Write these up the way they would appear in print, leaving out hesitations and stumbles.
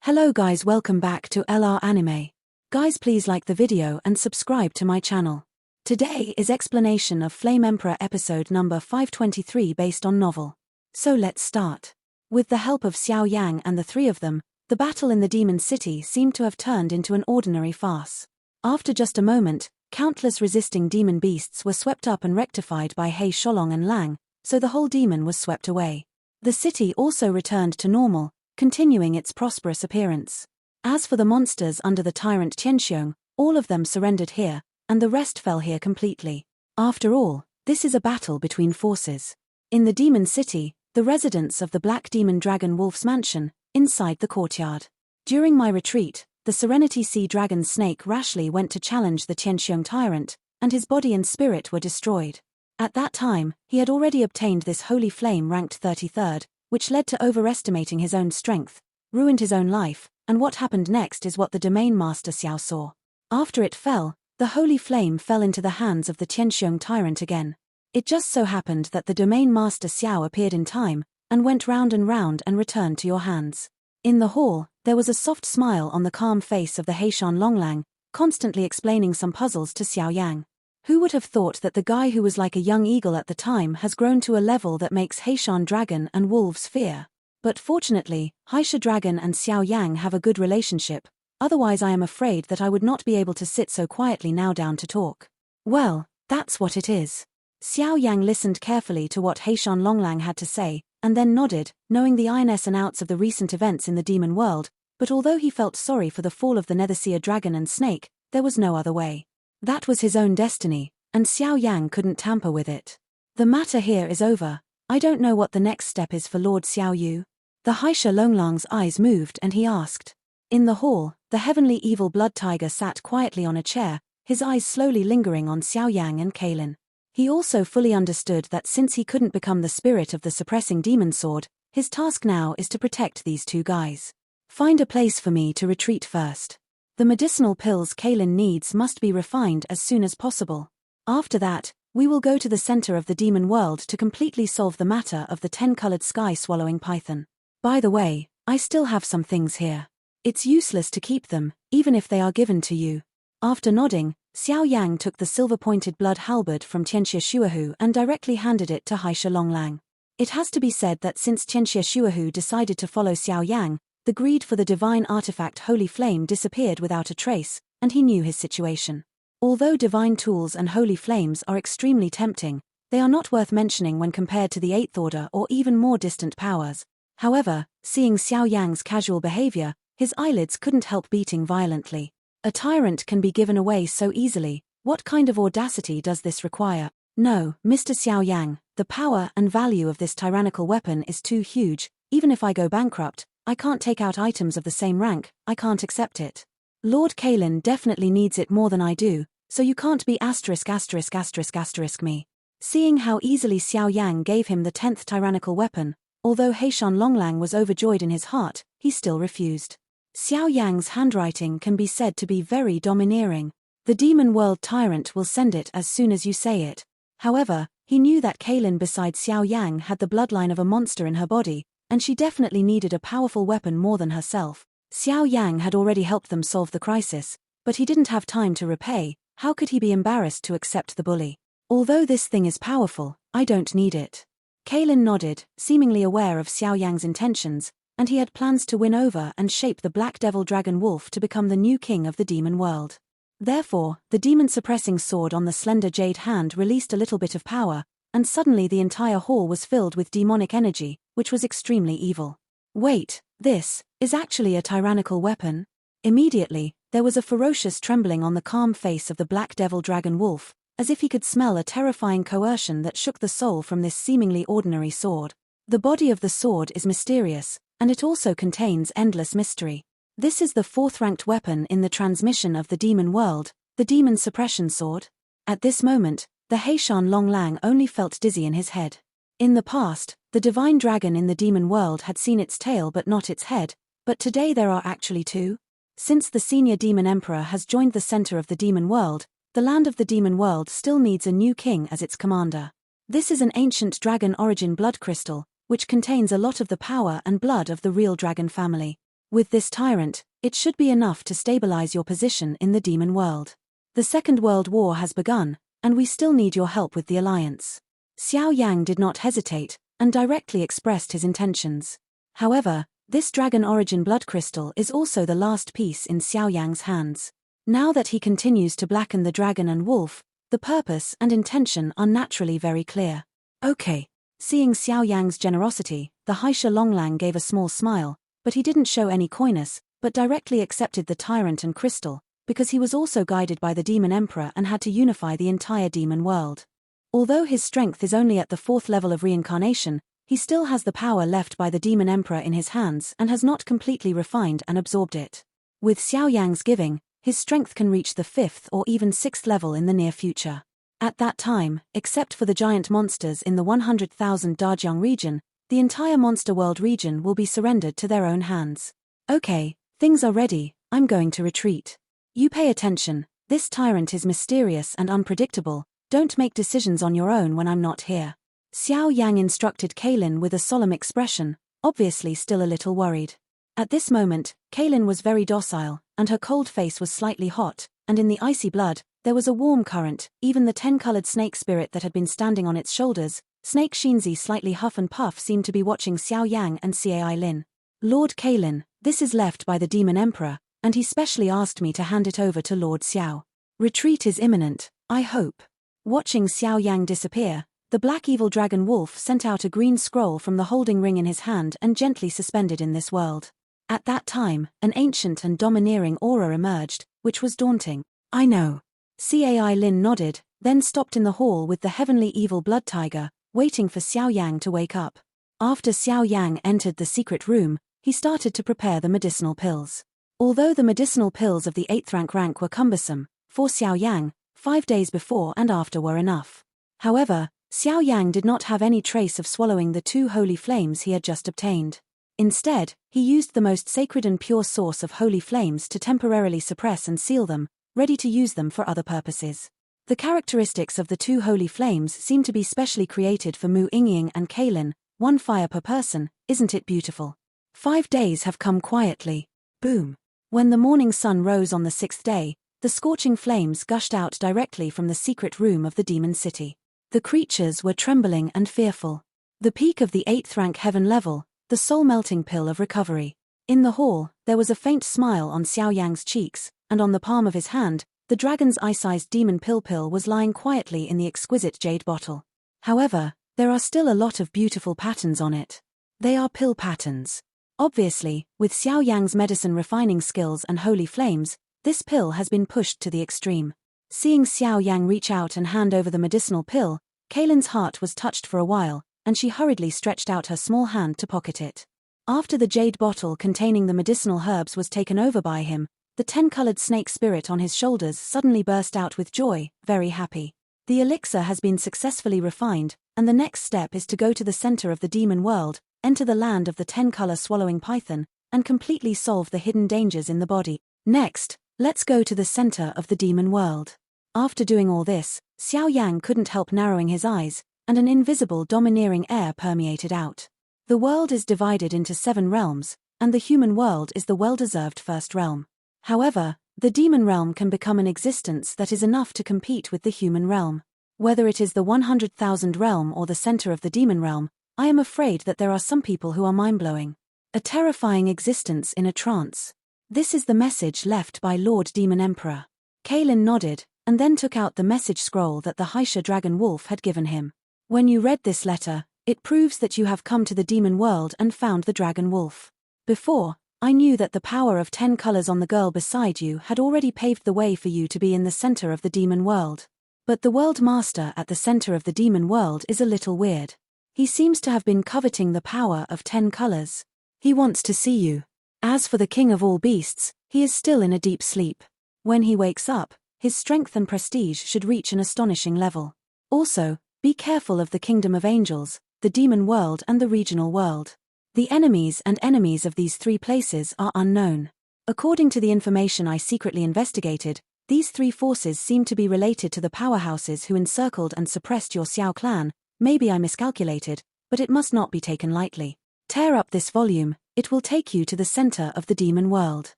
Hello guys, welcome back to LR Anime. Guys, please like the video and subscribe to my channel. Today is explanation of Flame Emperor episode number 523 based on novel. So let's start. With the help of Xiao Yan and the three of them, the battle in the demon city seemed to have turned into an ordinary farce. After just a moment, countless resisting demon beasts were swept up and rectified by He Sholong and Lang, so the whole demon was swept away. The city also returned to normal, continuing its prosperous appearance. As for the monsters under the tyrant Tianxiong, all of them surrendered here, and the rest fell here completely. After all, this is a battle between forces. In the demon city, the residence of the Black Demon Dragon Wolf's mansion, inside the courtyard. During my retreat, the Serenity Sea Dragon Snake rashly went to challenge the Tianxiong tyrant, and his body and spirit were destroyed. At that time, he had already obtained this holy flame ranked 33rd, which led to overestimating his own strength, ruined his own life, and what happened next is what the domain master Xiao saw. After it fell, the holy flame fell into the hands of the Tianxiong tyrant again. It just so happened that the domain master Xiao appeared in time, and went round and returned to your hands. In the hall, there was a soft smile on the calm face of the Heishan Longlang, constantly explaining some puzzles to Xiao Yang. Who would have thought that the guy who was like a young eagle at the time has grown to a level that makes Heishan Dragon and wolves fear? But fortunately, Heisha Dragon and Xiao Yang have a good relationship, otherwise I am afraid that I would not be able to sit so quietly now down to talk. Well, that's what it is. Xiao Yang listened carefully to what Heishan Longlang had to say, and then nodded, knowing the ins and outs of the recent events in the demon world, but although he felt sorry for the fall of the Netherseer Dragon and Snake, there was no other way. That was his own destiny, and Xiao Yang couldn't tamper with it. The matter here is over. I don't know what the next step is for Lord Xiao Yu. The Heisha Longlang's eyes moved and he asked. In the hall, the heavenly evil blood tiger sat quietly on a chair, his eyes slowly lingering on Xiao Yang and Kaylin. He also fully understood that since he couldn't become the spirit of the suppressing demon sword, his task now is to protect these two guys. Find a place for me to retreat first. The medicinal pills Kaylin needs must be refined as soon as possible. After that, we will go to the center of the demon world to completely solve the matter of the 10-colored sky-swallowing python. By the way, I still have some things here. It's useless to keep them, even if they are given to you. After nodding, Xiao Yang took the silver-pointed blood halberd from Tianxia Shuahu and directly handed it to Heisha Longlang. It has to be said that since Tianxia Shuahu decided to follow Xiao Yang, the greed for the divine artifact Holy Flame disappeared without a trace, and he knew his situation. Although divine tools and holy flames are extremely tempting, they are not worth mentioning when compared to the 8th Order or even more distant powers. However, seeing Xiao Yang's casual behavior, his eyelids couldn't help beating violently. A tyrant can be given away so easily. What kind of audacity does this require? No, Mr. Xiao Yang, the power and value of this tyrannical weapon is too huge. Even if I go bankrupt, I can't take out items of the same rank, I can't accept it. Lord Kaylin definitely needs it more than I do, so you can't be ***** me. Seeing how easily Xiao Yang gave him the 10th tyrannical weapon, although Heishan Longlang was overjoyed in his heart, he still refused. Xiao Yang's handwriting can be said to be very domineering. The demon world tyrant will send it as soon as you say it. However, he knew that Kaylin besides Xiao Yang had the bloodline of a monster in her body, and she definitely needed a powerful weapon more than herself. Xiao Yang had already helped them solve the crisis, but he didn't have time to repay. How could he be embarrassed to accept the bully? Although this thing is powerful, I don't need it. Kaylin nodded, seemingly aware of Xiao Yang's intentions, and he had plans to win over and shape the Black Devil Dragon Wolf to become the new king of the demon world. Therefore, the demon-suppressing sword on the slender jade hand released a little bit of power, and suddenly the entire hall was filled with demonic energy, which was extremely evil. Wait, this is actually a tyrannical weapon? Immediately, there was a ferocious trembling on the calm face of the Black Devil Dragon Wolf, as if he could smell a terrifying coercion that shook the soul from this seemingly ordinary sword. The body of the sword is mysterious, and it also contains endless mystery. This is the 4th-ranked weapon in the transmission of the demon world, the demon suppression sword. At this moment, the Heishan Longlang only felt dizzy in his head. In the past, the divine dragon in the demon world had seen its tail but not its head, but today there are actually two. Since the senior demon emperor has joined the center of the demon world, the land of the demon world still needs a new king as its commander. This is an ancient dragon origin blood crystal, which contains a lot of the power and blood of the real dragon family. With this tyrant, it should be enough to stabilize your position in the demon world. The Second World War has begun, and we still need your help with the alliance. Xiao Yang did not hesitate, and directly expressed his intentions. However, this dragon origin blood crystal is also the last piece in Xiao Yang's hands. Now that he continues to blacken the dragon and wolf, the purpose and intention are naturally very clear. Okay. Seeing Xiao Yang's generosity, the Haisha Longlang gave a small smile, but he didn't show any coyness, but directly accepted the tyrant and crystal, because he was also guided by the Demon Emperor and had to unify the entire demon world. Although his strength is only at the 4th level of reincarnation, he still has the power left by the Demon Emperor in his hands and has not completely refined and absorbed it. With Xiao Yang's giving, his strength can reach the 5th or even 6th level in the near future. At that time, except for the giant monsters in the 100,000 Dajiang region, the entire monster world region will be surrendered to their own hands. Okay, things are ready, I'm going to retreat. You pay attention, this tyrant is mysterious and unpredictable, don't make decisions on your own when I'm not here. Xiao Yang instructed Kaylin with a solemn expression, obviously still a little worried. At this moment, Kaylin was very docile, and her cold face was slightly hot, and in the icy blood, there was a warm current. Even the 10-colored snake spirit that had been standing on its shoulders, Snake Shinzi slightly huff and puff, seemed to be watching Xiao Yang and Cai Lin. Lord Kaylin, this is left by the Demon Emperor, and he specially asked me to hand it over to Lord Xiao. Retreat is imminent, I hope. Watching Xiao Yang disappear, the black evil dragon wolf sent out a green scroll from the holding ring in his hand and gently suspended in this world. At that time, an ancient and domineering aura emerged, which was daunting. I know. Cai Lin nodded, then stopped in the hall with the heavenly evil blood tiger, waiting for Xiao Yang to wake up. After Xiao Yang entered the secret room, he started to prepare the medicinal pills. Although the medicinal pills of the 8th rank were cumbersome, for Xiao Yang, 5 days before and after were enough. However, Xiao Yang did not have any trace of swallowing the 2 holy flames he had just obtained. Instead, he used the most sacred and pure source of holy flames to temporarily suppress and seal them, ready to use them for other purposes. The characteristics of the 2 holy flames seem to be specially created for Mu Yingying and Kaylin, 1 fire per person, isn't it beautiful? 5 days have come quietly. Boom. When the morning sun rose on the 6th day, the scorching flames gushed out directly from the secret room of the demon city. The creatures were trembling and fearful. The peak of the 8th rank heaven level, the soul-melting pill of recovery. In the hall, there was a faint smile on Xiao Yang's cheeks, and on the palm of his hand, the dragon's eye-sized demon pill was lying quietly in the exquisite jade bottle. However, there are still a lot of beautiful patterns on it. They are pill patterns. Obviously, with Xiao Yang's medicine refining skills and holy flames, this pill has been pushed to the extreme. Seeing Xiao Yang reach out and hand over the medicinal pill, Kaylin's heart was touched for a while, and she hurriedly stretched out her small hand to pocket it. After the jade bottle containing the medicinal herbs was taken over by him, the 10-colored snake spirit on his shoulders suddenly burst out with joy, very happy. The elixir has been successfully refined, and the next step is to go to the center of the demon world, enter the land of the 10-color swallowing python, and completely solve the hidden dangers in the body. Next, let's go to the center of the demon world. After doing all this, Xiao Yang couldn't help narrowing his eyes, and an invisible domineering air permeated out. The world is divided into 7 realms, and the human world is the well-deserved first realm. However, the demon realm can become an existence that is enough to compete with the human realm. Whether it is the 100,000 realm or the center of the demon realm, I am afraid that there are some people who are mind-blowing. A terrifying existence in a trance. This is the message left by Lord Demon Emperor. Kaylin nodded, and then took out the message scroll that the Haisha Dragon Wolf had given him. When you read this letter, it proves that you have come to the demon world and found the Dragon Wolf. Before, I knew that the power of 10 colors on the girl beside you had already paved the way for you to be in the center of the demon world. But the world master at the center of the demon world is a little weird. He seems to have been coveting the power of 10 colors. He wants to see you. As for the king of all beasts, he is still in a deep sleep. When he wakes up, his strength and prestige should reach an astonishing level. Also, be careful of the kingdom of angels, the demon world and the regional world. The enemies of these 3 places are unknown. According to the information I secretly investigated, these 3 forces seem to be related to the powerhouses who encircled and suppressed your Xiao clan. Maybe I miscalculated, but it must not be taken lightly. Tear up this volume, It will take you to the center of the demon world.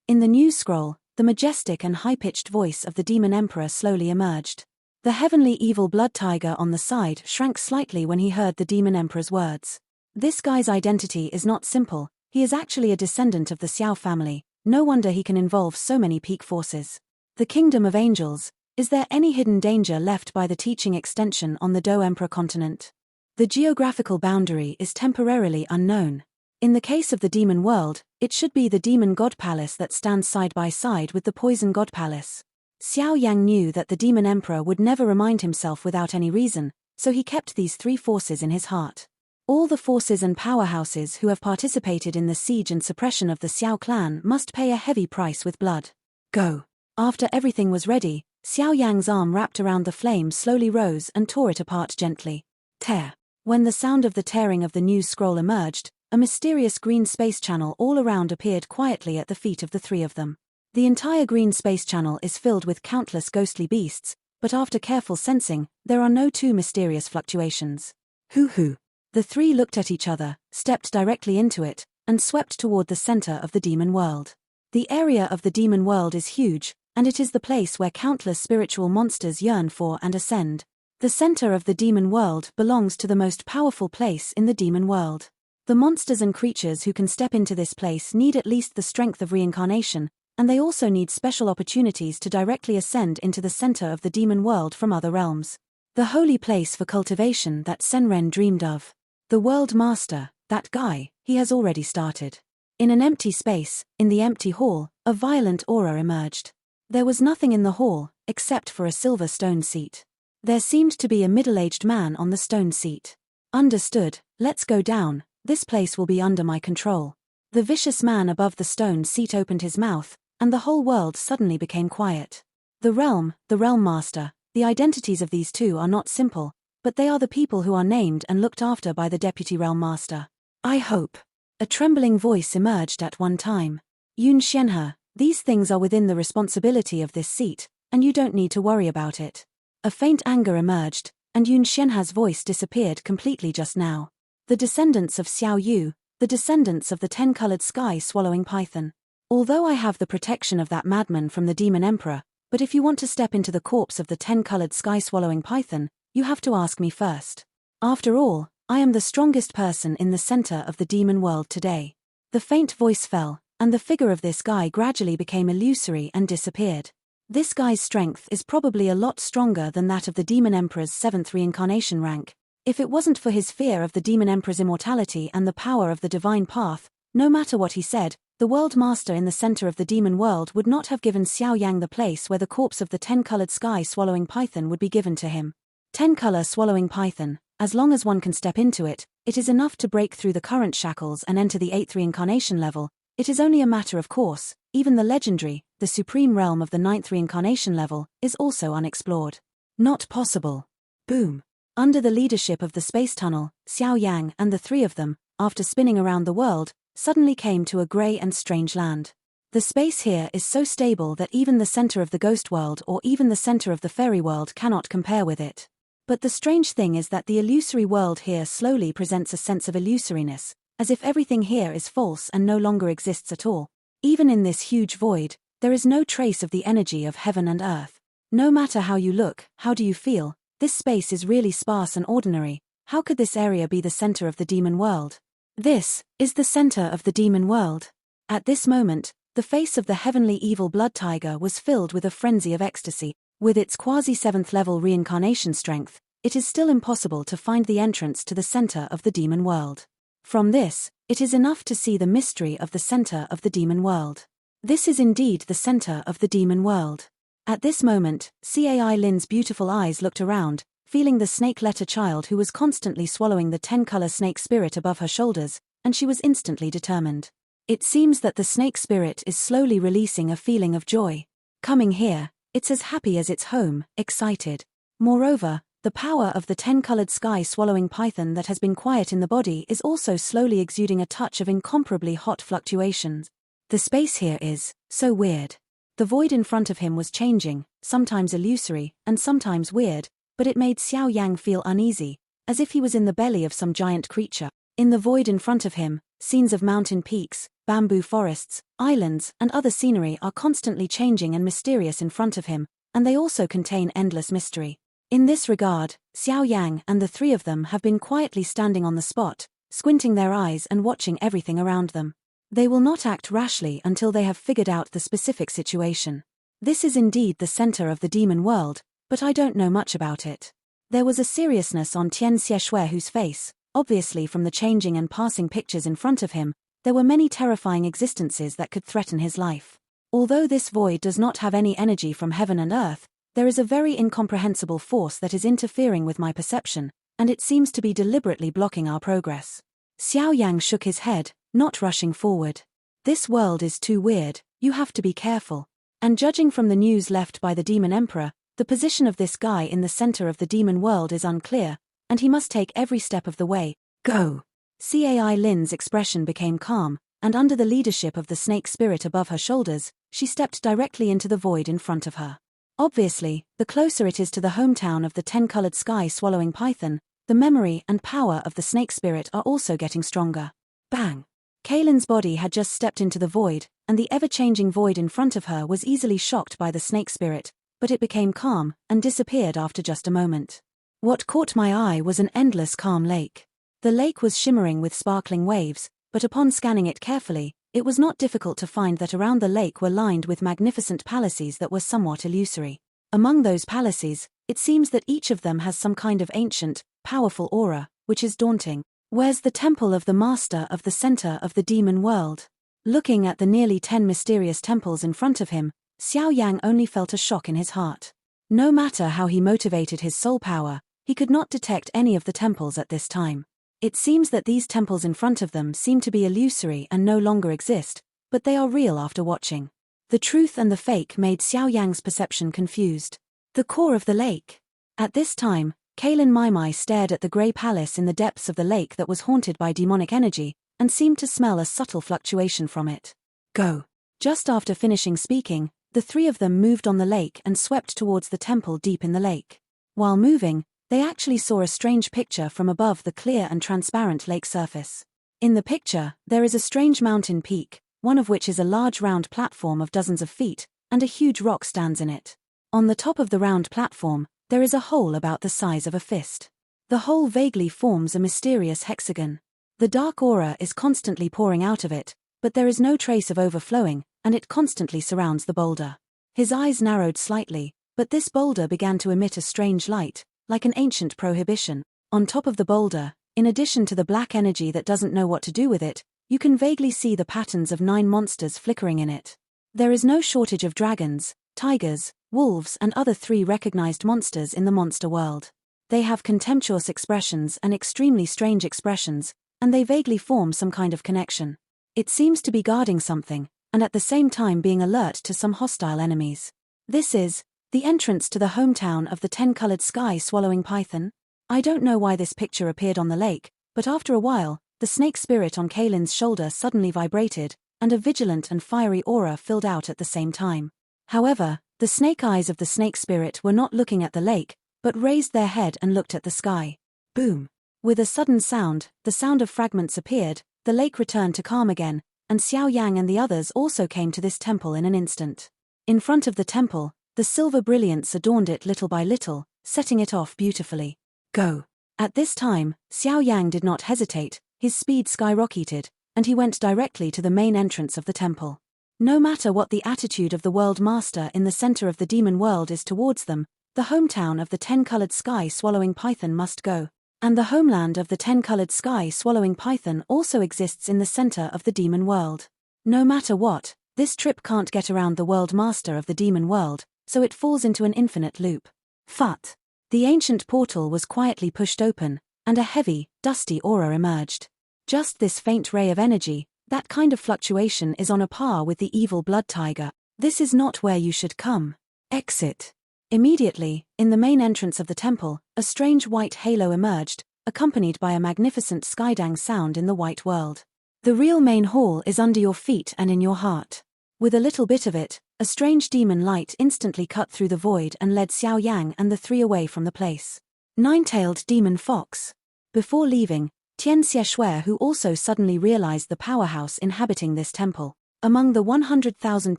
In the news scroll, the majestic and high-pitched voice of the demon emperor slowly emerged. The heavenly evil blood tiger on the side shrank slightly when he heard the demon emperor's words. This guy's identity is not simple. He is actually a descendant of the Xiao family. No wonder he can involve so many peak forces. The kingdom of angels. Is there any hidden danger left by the teaching extension on the Do Emperor continent? The geographical boundary is temporarily unknown. In the case of the demon world, it should be the demon god palace that stands side by side with the poison god palace. Xiao Yan knew that the demon emperor would never remind himself without any reason, so he kept these three forces in his heart. All the forces and powerhouses who have participated in the siege and suppression of the Xiao clan must pay a heavy price with blood. Go. After everything was ready, Xiao Yang's arm wrapped around the flame slowly rose and tore it apart gently. Tear. When the sound of the tearing of the news scroll emerged, a mysterious green space channel all around appeared quietly at the feet of the three of them. The entire green space channel is filled with countless ghostly beasts, but after careful sensing, there are no two mysterious fluctuations. Hoo. The three looked at each other, stepped directly into it, and swept toward the center of the demon world. The area of the demon world is huge, and it is the place where countless spiritual monsters yearn for and ascend. The center of the demon world belongs to the most powerful place in the demon world. The monsters and creatures who can step into this place need at least the strength of reincarnation, and they also need special opportunities to directly ascend into the center of the demon world from other realms. The holy place for cultivation that Senren dreamed of. The world master, that guy, he has already started. In an empty space, in the empty hall, a violent aura emerged. There was nothing in the hall, except for a silver stone seat. There seemed to be a middle-aged man on the stone seat. Understood, let's go down. This place will be under my control. The vicious man above the stone seat opened his mouth, and the whole world suddenly became quiet. The realm master, the identities of these two are not simple, but they are the people who are named and looked after by the deputy realm master. I hope. A trembling voice emerged at one time. Yun Xianhe, these things are within the responsibility of this seat, and you don't need to worry about it. A faint anger emerged, and Yun Xianhe's voice disappeared completely just now. The descendants of Xiao Yu, the descendants of the 10-colored sky-swallowing python. Although I have the protection of that madman from the demon emperor, but if you want to step into the corpse of the 10-colored sky-swallowing python, you have to ask me first. After all, I am the strongest person in the center of the demon world today. The faint voice fell, and the figure of this guy gradually became illusory and disappeared. This guy's strength is probably a lot stronger than that of the demon emperor's 7th reincarnation rank. If it wasn't for his fear of the demon emperor's immortality and the power of the divine path, no matter what he said, the world master in the center of the demon world would not have given Xiao Yang the place where the corpse of the 10-colored sky-swallowing python would be given to him. 10-color swallowing python, as long as one can step into it, it is enough to break through the current shackles and enter the 8th reincarnation level. It is only a matter of course. Even the legendary, the supreme realm of the 9th reincarnation level, is also unexplored. Not possible. Boom. Under the leadership of the space tunnel, Xiao Yang and the three of them, after spinning around the world, suddenly came to a grey and strange land. The space here is so stable that even the center of the ghost world or even the center of the fairy world cannot compare with it. But the strange thing is that the illusory world here slowly presents a sense of illusoriness, as if everything here is false and no longer exists at all. Even in this huge void, there is no trace of the energy of heaven and earth. No matter how you look, how do you feel, this space is really sparse and ordinary. How could this area be the center of the demon world? This is the center of the demon world. At this moment, the face of the heavenly evil blood tiger was filled with a frenzy of ecstasy. With its quasi-7th level reincarnation strength, it is still impossible to find the entrance to the center of the demon world. From this, it is enough to see the mystery of the center of the demon world. This is indeed the center of the demon world. At this moment, Cai Lin's beautiful eyes looked around, feeling the snake-letter child who was constantly swallowing the 10-color snake spirit above her shoulders, and she was instantly determined. It seems that the snake spirit is slowly releasing a feeling of joy. Coming here, it's as happy as its home, excited. Moreover, the power of the 10-colored sky-swallowing python that has been quiet in the body is also slowly exuding a touch of incomparably hot fluctuations. The space here is so weird. The void in front of him was changing, sometimes illusory, and sometimes weird, but it made Xiao Yang feel uneasy, as if he was in the belly of some giant creature. In the void in front of him, Scenes of mountain peaks, bamboo forests, islands, and other scenery are constantly changing and mysterious in front of him, and they also contain endless mystery. In this regard, Xiao Yan and the three of them have been quietly standing on the spot, squinting their eyes and watching everything around them. They will not act rashly until they have figured out the specific situation. This is indeed the center of the demon world, but I don't know much about it. There was a seriousness on Tian Xieshuehu's face, obviously from the changing and passing pictures in front of him. There were many terrifying existences that could threaten his life. Although this void does not have any energy from heaven and earth, there is a very incomprehensible force that is interfering with my perception, and it seems to be deliberately blocking our progress. Xiao Yang shook his head, not rushing forward. This world is too weird, you have to be careful. And judging from the news left by the Demon Emperor, the position of this guy in the center of the demon world is unclear, and he must take every step of the way. Go! Cai Lin's expression became calm, and under the leadership of the snake spirit above her shoulders, she stepped directly into the void in front of her. Obviously, the closer it is to the hometown of the 10-colored sky-swallowing python, the memory and power of the snake spirit are also getting stronger. Bang! Kaylin's body had just stepped into the void, and the ever-changing void in front of her was easily shocked by the snake spirit, but it became calm and disappeared after just a moment. What caught my eye was an endless calm lake. The lake was shimmering with sparkling waves, but upon scanning it carefully, it was not difficult to find that around the lake were lined with magnificent palaces that were somewhat illusory. Among those palaces, it seems that each of them has some kind of ancient, powerful aura, which is daunting. Where's the temple of the master of the center of the demon world? Looking at the nearly 10 mysterious temples in front of him, Xiao Yang only felt a shock in his heart. No matter how he motivated his soul power, he could not detect any of the temples at this time. It seems that these temples in front of them seem to be illusory and no longer exist, but they are real after watching. The truth and the fake made Xiao Yang's perception confused. The core of the lake. At this time, Kaylin Maimai stared at the grey palace in the depths of the lake that was haunted by demonic energy, and seemed to smell a subtle fluctuation from it. Go! Just after finishing speaking, the three of them moved on the lake and swept towards the temple deep in the lake. While moving, they actually saw a strange picture from above the clear and transparent lake surface. In the picture, there is a strange mountain peak, one of which is a large round platform of dozens of feet, and a huge rock stands in it. On the top of the round platform, there is a hole about the size of a fist. The hole vaguely forms a mysterious hexagon. The dark aura is constantly pouring out of it, but there is no trace of overflowing, and it constantly surrounds the boulder. His eyes narrowed slightly, but this boulder began to emit a strange light, like an ancient prohibition. On top of the boulder, in addition to the black energy that doesn't know what to do with it, you can vaguely see the patterns of 9 monsters flickering in it. There is no shortage of dragons, tigers, wolves and other 3 recognized monsters in the monster world. They have contemptuous expressions and extremely strange expressions, and they vaguely form some kind of connection. It seems to be guarding something, and at the same time being alert to some hostile enemies. This is the entrance to the hometown of the 10-colored sky-swallowing python. I don't know why this picture appeared on the lake, but after a while, the snake spirit on Kaylin's shoulder suddenly vibrated, and a vigilant and fiery aura filled out at the same time. However, the snake eyes of the snake spirit were not looking at the lake, but raised their head and looked at the sky. Boom! With a sudden sound, the sound of fragments appeared, the lake returned to calm again, and Xiao Yang and the others also came to this temple in an instant. In front of the temple, the silver brilliance adorned it little by little, setting it off beautifully. Go! At this time, Xiao Yang did not hesitate, his speed skyrocketed, and he went directly to the main entrance of the temple. No matter what the attitude of the world master in the center of the demon world is towards them, the hometown of the 10-colored sky-swallowing python must go, and the homeland of the 10-colored sky-swallowing python also exists in the center of the demon world. No matter what, this trip can't get around the world master of the demon world, so it falls into an infinite loop. Phut! The ancient portal was quietly pushed open, and a heavy, dusty aura emerged. Just this faint ray of energy, that kind of fluctuation is on a par with the evil blood tiger. This is not where you should come. Exit. Immediately, in the main entrance of the temple, a strange white halo emerged, accompanied by a magnificent skydang sound in the white world. The real main hall is under your feet and in your heart. With a little bit of it, a strange demon light instantly cut through the void and led Xiao Yang and the 3 away from the place. 9-tailed demon fox. Before leaving, Tian Xieshui, who also suddenly realized the powerhouse inhabiting this temple. Among the 100,000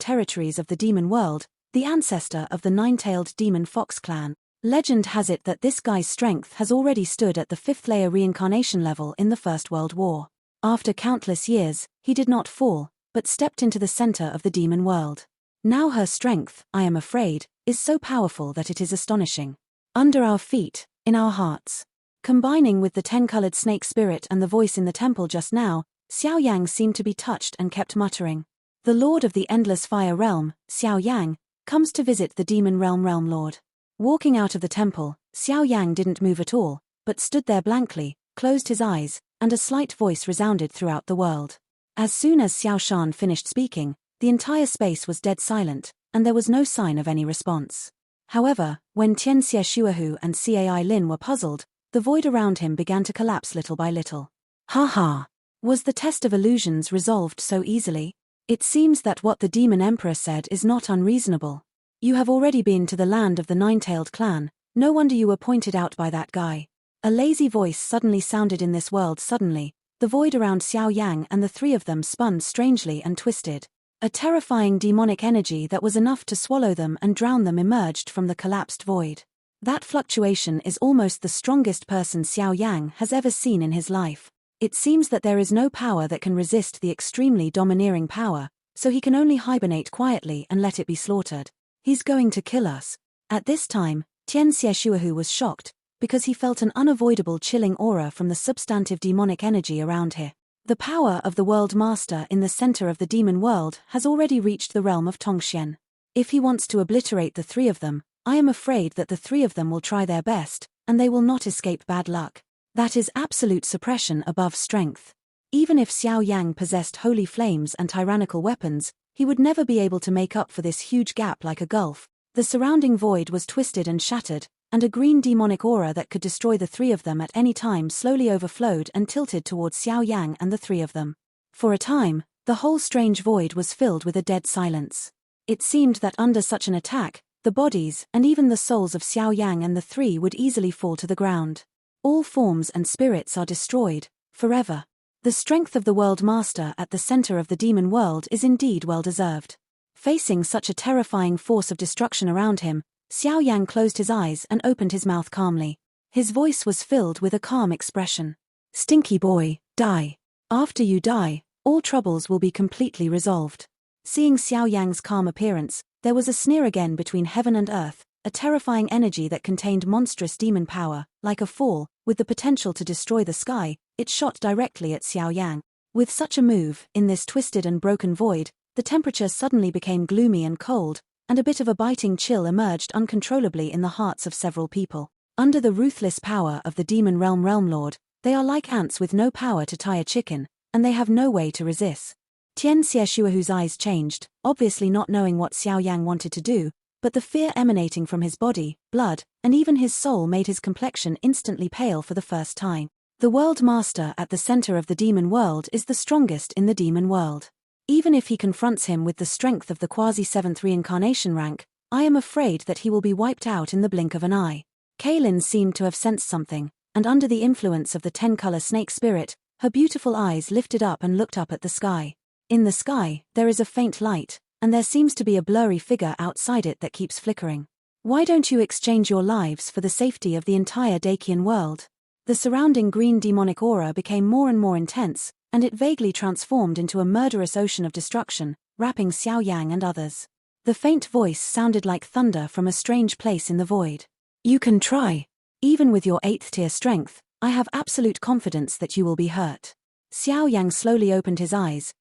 territories of the demon world, the ancestor of the nine-tailed demon fox clan. Legend has it that this guy's strength has already stood at the 5th layer reincarnation level in the First World War. After countless years, he did not fall, but stepped into the center of the demon world. Now her strength, I am afraid, is so powerful that it is astonishing. Under our feet, in our hearts. Combining with the 10-colored snake spirit and the voice in the temple just now, Xiao Yang seemed to be touched and kept muttering. The Lord of the Endless Fire Realm, Xiao Yang, comes to visit the demon realm Lord. Walking out of the temple, Xiao Yang didn't move at all, but stood there blankly, closed his eyes, and a slight voice resounded throughout the world. As soon as Xiao Shan finished speaking, the entire space was dead silent, and there was no sign of any response. However, when Tian Xieshuahu and Cai Lin were puzzled, the void around him began to collapse little by little. Ha ha! Was the test of illusions resolved so easily? It seems that what the Demon Emperor said is not unreasonable. You have already been to the land of the nine-tailed clan, no wonder you were pointed out by that guy. A lazy voice suddenly sounded in this world suddenly, the void around Xiao Yang and the three of them spun strangely and twisted. A terrifying demonic energy that was enough to swallow them and drown them emerged from the collapsed void. That fluctuation is almost the strongest person Xiao Yang has ever seen in his life. It seems that there is no power that can resist the extremely domineering power, so he can only hibernate quietly and let it be slaughtered. He's going to kill us. At this time, Tian Xieshuahu was shocked, because he felt an unavoidable chilling aura from the substantive demonic energy around here. The power of the World Master in the center of the demon world has already reached the realm of Tongxian. If he wants to obliterate the three of them, I am afraid that the three of them will try their best, and they will not escape bad luck. That is absolute suppression above strength. Even if Xiao Yang possessed holy flames and tyrannical weapons, he would never be able to make up for this huge gap like a gulf. The surrounding void was twisted and shattered, and a green demonic aura that could destroy the three of them at any time slowly overflowed and tilted towards Xiao Yang and the three of them. For a time, the whole strange void was filled with a dead silence. It seemed that under such an attack, the bodies and even the souls of Xiao Yang and the three would easily fall to the ground. All forms and spirits are destroyed, forever. The strength of the World Master at the center of the demon world is indeed well deserved. Facing such a terrifying force of destruction around him, Xiao Yang closed his eyes and opened his mouth calmly. His voice was filled with a calm expression. Stinky boy, die. After you die, all troubles will be completely resolved. Seeing Xiao Yang's calm appearance, there was a sneer again between heaven and earth, a terrifying energy that contained monstrous demon power, like a fall, with the potential to destroy the sky. It shot directly at Xiao Yang. With such a move, in this twisted and broken void, the temperature suddenly became gloomy and cold, and a bit of a biting chill emerged uncontrollably in the hearts of several people. Under the ruthless power of the demon realm Lord, they are like ants with no power to tie a chicken, and they have no way to resist. Tian Xieshuahu's eyes changed, obviously not knowing what Xiao Yang wanted to do, but the fear emanating from his body, blood, and even his soul made his complexion instantly pale for the first time. The World Master at the center of the demon world is the strongest in the demon world. Even if he confronts him with the strength of the quasi-7th reincarnation rank, I am afraid that he will be wiped out in the blink of an eye. Kaylin seemed to have sensed something, and under the influence of the 10-color snake spirit, her beautiful eyes lifted up and looked up at the sky. In the sky, there is a faint light, and there seems to be a blurry figure outside it that keeps flickering. Why don't you exchange your lives for the safety of the entire Dakian world? The surrounding green demonic aura became more and more intense, and it vaguely transformed into a murderous ocean of destruction, wrapping Xiao Yang and others. The faint voice sounded like thunder from a strange place in the void. You can try. Even with your 8th tier strength, I have absolute confidence that you will be hurt. Xiao Yang slowly opened his eyes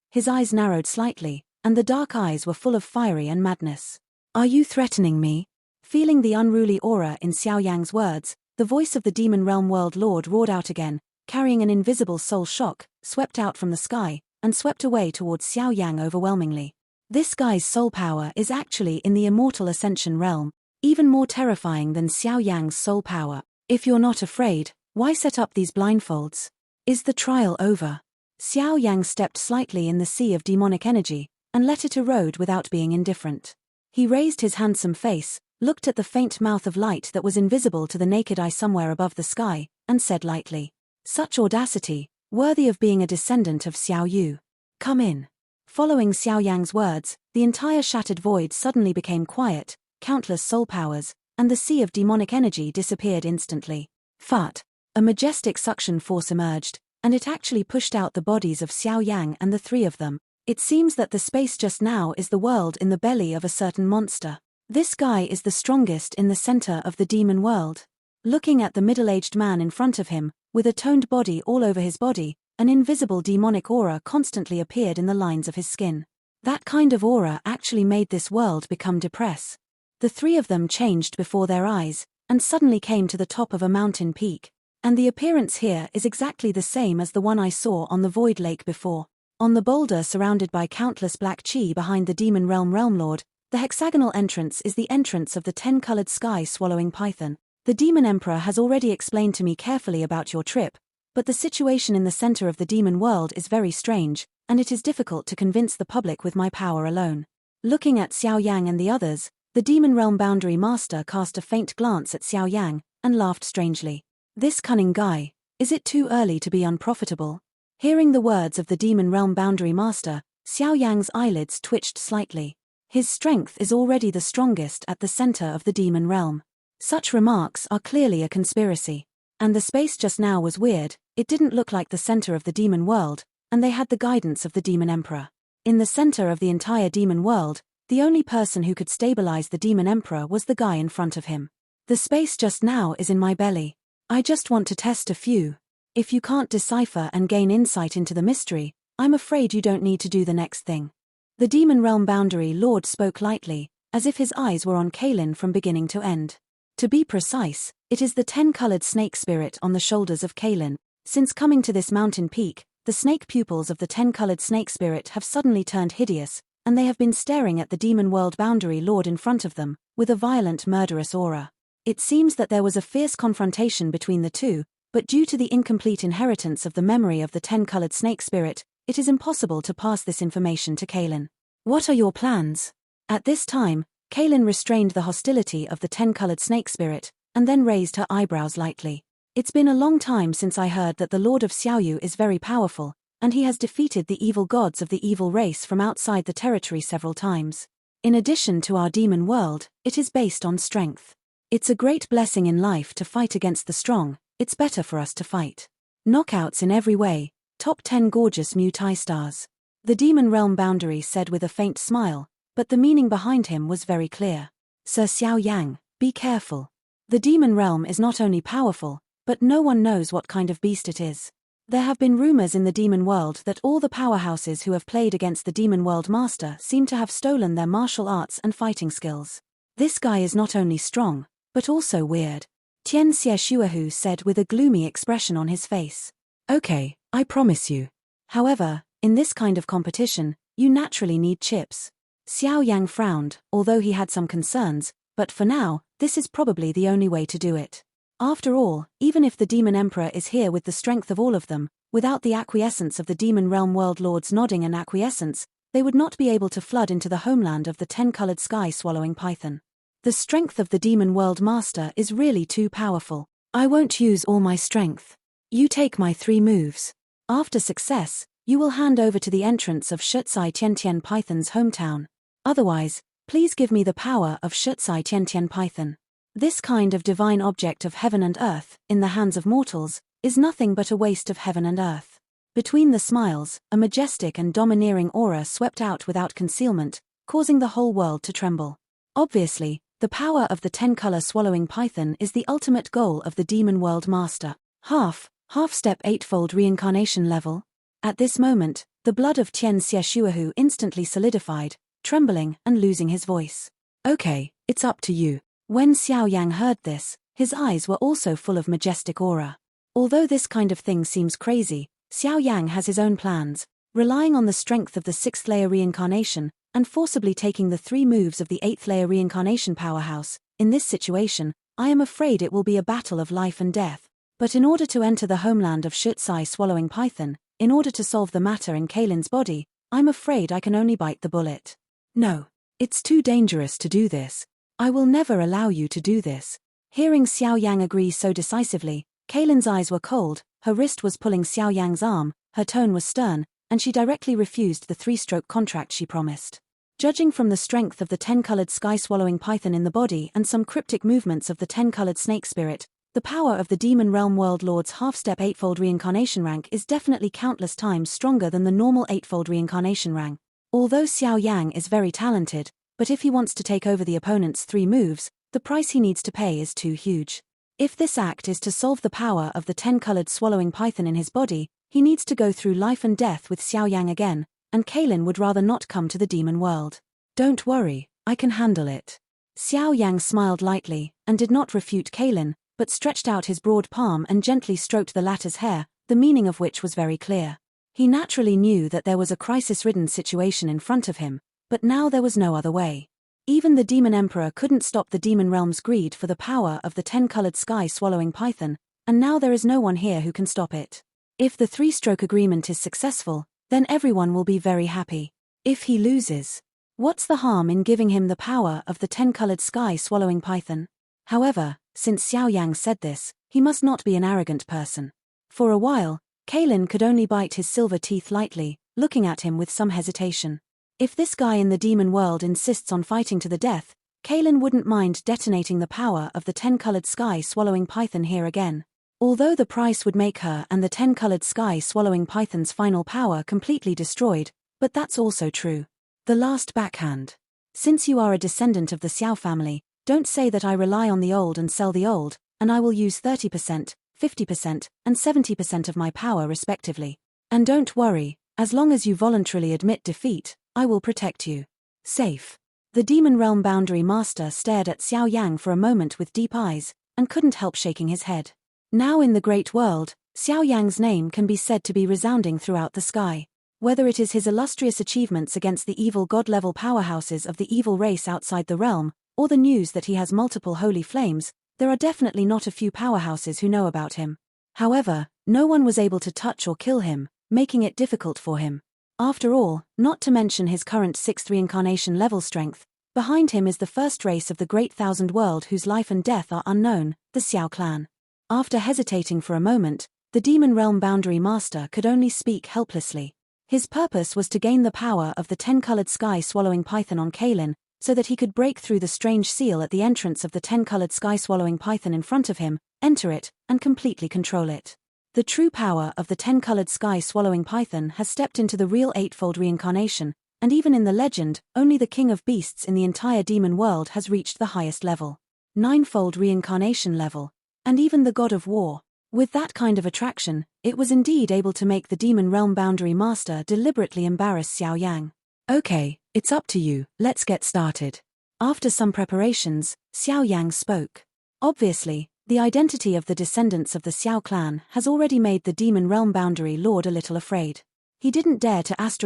narrowed slightly, and the dark eyes were full of fiery and madness. Are you threatening me? Feeling the unruly aura in Xiao Yang's words, the voice of the demon realm world lord roared out again, carrying an invisible soul shock, swept out from the sky, and swept away towards Xiao Yang overwhelmingly. This guy's soul power is actually in the immortal ascension realm, even more terrifying than Xiao Yang's soul power. If you're not afraid, why set up these blindfolds? Is the trial over? Xiao Yang stepped slightly in the sea of demonic energy, and let it erode without being indifferent. He raised his handsome face, looked at the faint mouth of light that was invisible to the naked eye somewhere above the sky, and said lightly, Such audacity, worthy of being a descendant of Xiao Yu. Come in. Following Xiao Yang's words, the entire shattered void suddenly became quiet, countless soul powers, and the sea of demonic energy disappeared instantly. Fut! A majestic suction force emerged, and it actually pushed out the bodies of Xiao Yang and the three of them. It seems that the space just now is the world in the belly of a certain monster. This guy is the strongest in the center of the demon world. Looking at the middle-aged man in front of him, with a toned body all over his body, an invisible demonic aura constantly appeared in the lines of his skin. That kind of aura actually made this world become depressed. The three of them changed before their eyes, and suddenly came to the top of a mountain peak. And the appearance here is exactly the same as the one I saw on the Void Lake before. On the boulder surrounded by countless black chi behind the Demon Realm Lord, the hexagonal entrance is the entrance of the 10-colored sky-swallowing python. The Demon Emperor has already explained to me carefully about your trip, but the situation in the center of the demon world is very strange, and it is difficult to convince the public with my power alone. Looking at Xiao Yang and the others, the Demon Realm Boundary Master cast a faint glance at Xiao Yang, and laughed strangely. This cunning guy, is it too early to be unprofitable? Hearing the words of the Demon Realm Boundary Master, Xiao Yang's eyelids twitched slightly. His strength is already the strongest at the center of the demon realm. Such remarks are clearly a conspiracy. And the space just now was weird, it didn't look like the center of the demon world, and they had the guidance of the Demon Emperor. In the center of the entire demon world, the only person who could stabilize the Demon Emperor was the guy in front of him. The space just now is in my belly. I just want to test a few. If you can't decipher and gain insight into the mystery, I'm afraid you don't need to do the next thing. The Demon Realm Boundary Lord spoke lightly, as if his eyes were on Kaelin from beginning to end. To be precise, it is the 10-colored snake spirit on the shoulders of Kaelin. Since coming to this mountain peak, the snake pupils of the 10-colored snake spirit have suddenly turned hideous, and they have been staring at the Demon World Boundary Lord in front of them, with a violent murderous aura. It seems that there was a fierce confrontation between the two, but due to the incomplete inheritance of the memory of the 10-colored snake spirit, it is impossible to pass this information to Kaelin. What are your plans? At this time, Kaelin restrained the hostility of the 10-colored snake spirit, and then raised her eyebrows lightly. It's been a long time since I heard that the Lord of Xiaoyu is very powerful, and he has defeated the evil gods of the evil race from outside the territory several times. In addition to our demon world, it is based on strength. It's a great blessing in life to fight against the strong, it's better for us to fight. Knockouts in every way, top 10 gorgeous Mutai stars. The Demon Realm Boundary said with a faint smile, but the meaning behind him was very clear. Sir Xiao Yang, be careful. The Demon Realm is not only powerful, but no one knows what kind of beast it is. There have been rumors in the demon world that all the powerhouses who have played against the Demon World Master seem to have stolen their martial arts and fighting skills. This guy is not only strong, but also weird. Tian Xieshuahu said with a gloomy expression on his face. Okay, I promise you. However, in this kind of competition, you naturally need chips. Xiao Yang frowned, although he had some concerns, but for now, this is probably the only way to do it. After all, even if the Demon Emperor is here with the strength of all of them, without the acquiescence of the Demon Realm World Lords nodding and acquiescence, they would not be able to flood into the homeland of the 10-colored sky-swallowing python. The strength of the Demon World Master is really too powerful. I won't use all my strength. You take my 3 moves. After success, you will hand over to the entrance of Shutsai Tiantian Python's hometown. Otherwise, please give me the power of Shutsai Tiantian Python. This kind of divine object of heaven and earth, in the hands of mortals, is nothing but a waste of heaven and earth. Between the smiles, a majestic and domineering aura swept out without concealment, causing the whole world to tremble. Obviously, the power of the 10-color swallowing python is the ultimate goal of the Demon World Master. Half-step 8-fold reincarnation level. At this moment, the blood of Tian Xieshuahu instantly solidified, trembling and losing his voice. Okay, it's up to you. When Xiao Yang heard this, his eyes were also full of majestic aura. Although this kind of thing seems crazy, Xiao Yang has his own plans, relying on the strength of the 6th-layer reincarnation, and forcibly taking the 3 moves of the 8th-layer reincarnation powerhouse. In this situation, I am afraid it will be a battle of life and death. But in order to enter the homeland of Shutsai swallowing python, in order to solve the matter in Kaelin's body, I'm afraid I can only bite the bullet. No. It's too dangerous to do this. I will never allow you to do this. Hearing Xiao Yang agree so decisively, Kaylin's eyes were cold, her wrist was pulling Xiao Yang's arm, her tone was stern, and she directly refused the 3-stroke contract she promised. Judging from the strength of the 10-colored sky-swallowing python in the body and some cryptic movements of the 10-colored snake spirit, the power of the Demon Realm World Lord's half-step 8-fold reincarnation rank is definitely countless times stronger than the normal 8-fold reincarnation rank. Although Xiao Yang is very talented, but if he wants to take over the opponent's 3 moves, the price he needs to pay is too huge. If this act is to solve the power of the 10-colored swallowing python in his body, he needs to go through life and death with Xiao Yang again, and Kaylin would rather not come to the demon world. Don't worry, I can handle it. Xiao Yang smiled lightly, and did not refute Kaylin, but stretched out his broad palm and gently stroked the latter's hair, the meaning of which was very clear. He naturally knew that there was a crisis-ridden situation in front of him, but now there was no other way. Even the Demon Emperor couldn't stop the Demon Realm's greed for the power of the 10-colored sky-swallowing python, and now there is no one here who can stop it. If the 3-stroke agreement is successful, then everyone will be very happy. If he loses, what's the harm in giving him the power of the 10-colored sky-swallowing python? However, since Xiao Yang said this, he must not be an arrogant person. For a while, Kaylin could only bite his silver teeth lightly, looking at him with some hesitation. If this guy in the demon world insists on fighting to the death, Kaylin wouldn't mind detonating the power of the 10-colored sky-swallowing python here again. Although the price would make her and the 10-colored sky-swallowing python's final power completely destroyed, but that's also true. The last backhand. Since you are a descendant of the Xiao family, don't say that I rely on the old and sell the old, and I will use 30%, 50%, and 70% of my power respectively. And don't worry, as long as you voluntarily admit defeat, I will protect you. Safe. The Demon Realm Boundary Master stared at Xiao Yang for a moment with deep eyes, and couldn't help shaking his head. Now in the great world, Xiao Yang's name can be said to be resounding throughout the sky. Whether it is his illustrious achievements against the evil god-level powerhouses of the evil race outside the realm, or the news that he has multiple holy flames, there are definitely not a few powerhouses who know about him. However, no one was able to touch or kill him, making it difficult for him. After all, not to mention his current 6th reincarnation level strength, behind him is the first race of the Great Thousand World whose life and death are unknown, the Xiao clan. After hesitating for a moment, the Demon Realm Boundary Master could only speak helplessly. His purpose was to gain the power of the 10-colored sky-swallowing python on Kaylin, so that he could break through the strange seal at the entrance of the 10-colored sky-swallowing python in front of him, enter it, and completely control it. The true power of the 10-colored sky-swallowing python has stepped into the real 8-fold reincarnation, and even in the legend, only the king of beasts in the entire demon world has reached the highest level. 9-fold reincarnation level. And even the god of war. With that kind of attraction, it was indeed able to make the Demon Realm Boundary Master deliberately embarrass Xiao Yang. Okay, it's up to you, let's get started. After some preparations, Xiao Yang spoke. Obviously, the identity of the descendants of the Xiao clan has already made the Demon Realm Boundary Lord a little afraid. He didn't dare to *****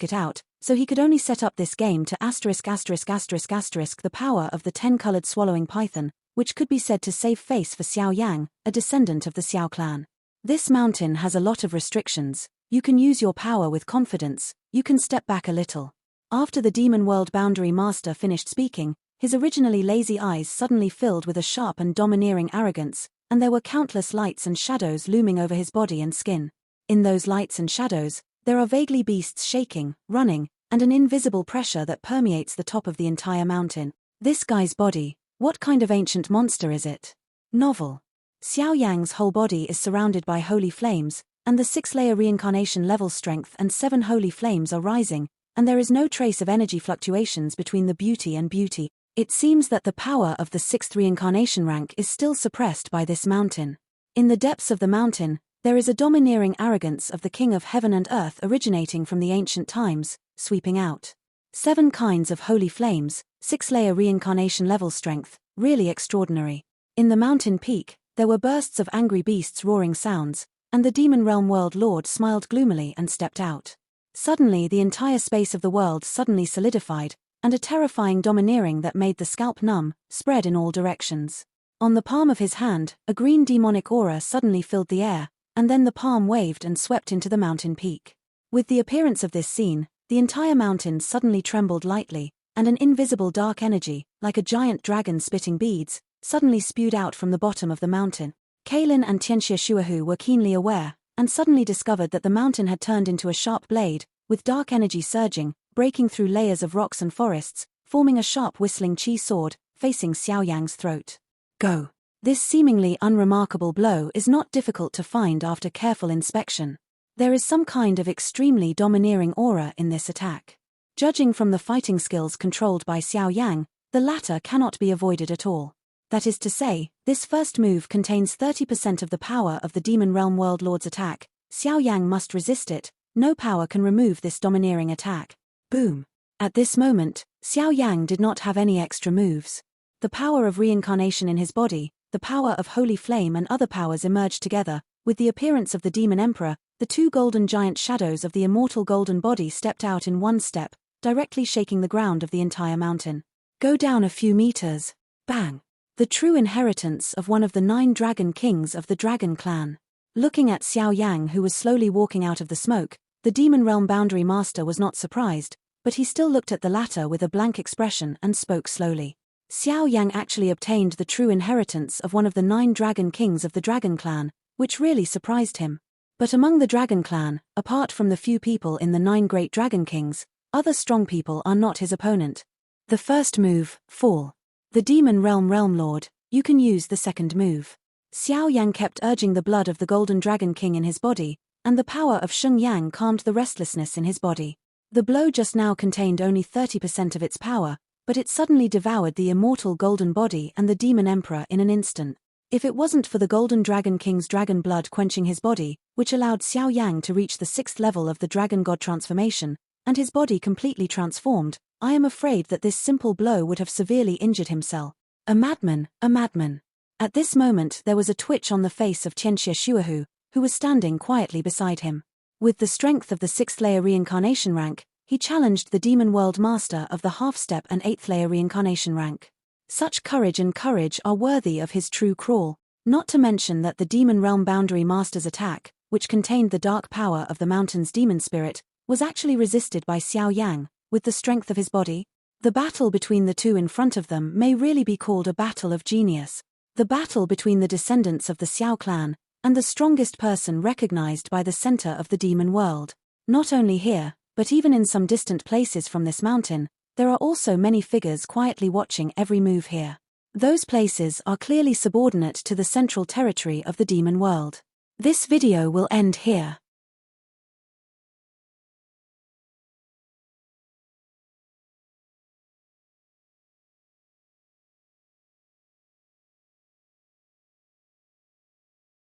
it out, so he could only set up this game to ***** the power of the 10-colored swallowing python, which could be said to save face for Xiao Yang, a descendant of the Xiao clan. This mountain has a lot of restrictions. You can use your power with confidence, you can step back a little. After the Demon World Boundary Master finished speaking, his originally lazy eyes suddenly filled with a sharp and domineering arrogance, and there were countless lights and shadows looming over his body and skin. In those lights and shadows, there are vaguely beasts shaking, running, and an invisible pressure that permeates the top of the entire mountain. This guy's body, what kind of ancient monster is it? Novel. Xiao Yang's whole body is surrounded by holy flames, and the 6-layer reincarnation level strength and 7 holy flames are rising, and there is no trace of energy fluctuations between the beauty and beauty. It seems that the power of the 6th reincarnation rank is still suppressed by this mountain. In the depths of the mountain, there is a domineering arrogance of the king of heaven and earth originating from the ancient times, sweeping out. 7 kinds of holy flames, 6-layer reincarnation level strength, really extraordinary. In the mountain peak, there were bursts of angry beasts roaring sounds, and the Demon Realm World Lord smiled gloomily and stepped out. Suddenly the entire space of the world suddenly solidified, and a terrifying domineering that made the scalp numb, spread in all directions. On the palm of his hand, a green demonic aura suddenly filled the air, and then the palm waved and swept into the mountain peak. With the appearance of this scene, the entire mountain suddenly trembled lightly, and an invisible dark energy, like a giant dragon spitting beads, suddenly spewed out from the bottom of the mountain. Kailin and Tianxia Shuahu were keenly aware, and suddenly discovered that the mountain had turned into a sharp blade, with dark energy surging, breaking through layers of rocks and forests, forming a sharp whistling chi sword, facing Xiao Yang's throat. Go! This seemingly unremarkable blow is not difficult to find after careful inspection. There is some kind of extremely domineering aura in this attack. Judging from the fighting skills controlled by Xiao Yang, the latter cannot be avoided at all. That is to say, this first move contains 30% of the power of the Demon Realm World Lord's attack. Xiao Yang must resist it. No power can remove this domineering attack. Boom! At this moment, Xiao Yang did not have any extra moves. The power of reincarnation in his body, the power of holy flame and other powers emerged together. With the appearance of the Demon Emperor, the two golden giant shadows of the immortal golden body stepped out in one step, directly shaking the ground of the entire mountain. Go down a few meters. Bang! The true inheritance of one of the 9 dragon kings of the dragon clan. Looking at Xiao Yang, who was slowly walking out of the smoke, the Demon Realm Boundary Master was not surprised, but he still looked at the latter with a blank expression and spoke slowly. Xiao Yang actually obtained the true inheritance of one of the 9 dragon kings of the dragon clan, which really surprised him. But among the dragon clan, apart from the few people in the 9 great dragon kings, other strong people are not his opponent. The first move, fall. The Demon Realm Lord, you can use the second move. Xiao Yang kept urging the blood of the Golden Dragon King in his body, and the power of Sheng Yang calmed the restlessness in his body. The blow just now contained only 30% of its power, but it suddenly devoured the immortal golden body and the Demon Emperor in an instant. If it wasn't for the Golden Dragon King's dragon blood quenching his body, which allowed Xiao Yang to reach the 6th level of the Dragon God transformation, and his body completely transformed, I am afraid that this simple blow would have severely injured himself. A madman, a madman. At this moment there was a twitch on the face of Tianxia Shuahu, who was standing quietly beside him. With the strength of the 6th layer reincarnation rank, he challenged the Demon World Master of the half-step and 8th layer reincarnation rank. Such courage are worthy of his true crawl, not to mention that the Demon Realm Boundary Master's attack, which contained the dark power of the mountain's demon spirit, was actually resisted by Xiao Yang, with the strength of his body. The battle between the two in front of them may really be called a battle of genius. The battle between the descendants of the Xiao clan, and the strongest person recognized by the center of the demon world. Not only here, but even in some distant places from this mountain, there are also many figures quietly watching every move here. Those places are clearly subordinate to the central territory of the demon world. This video will end here.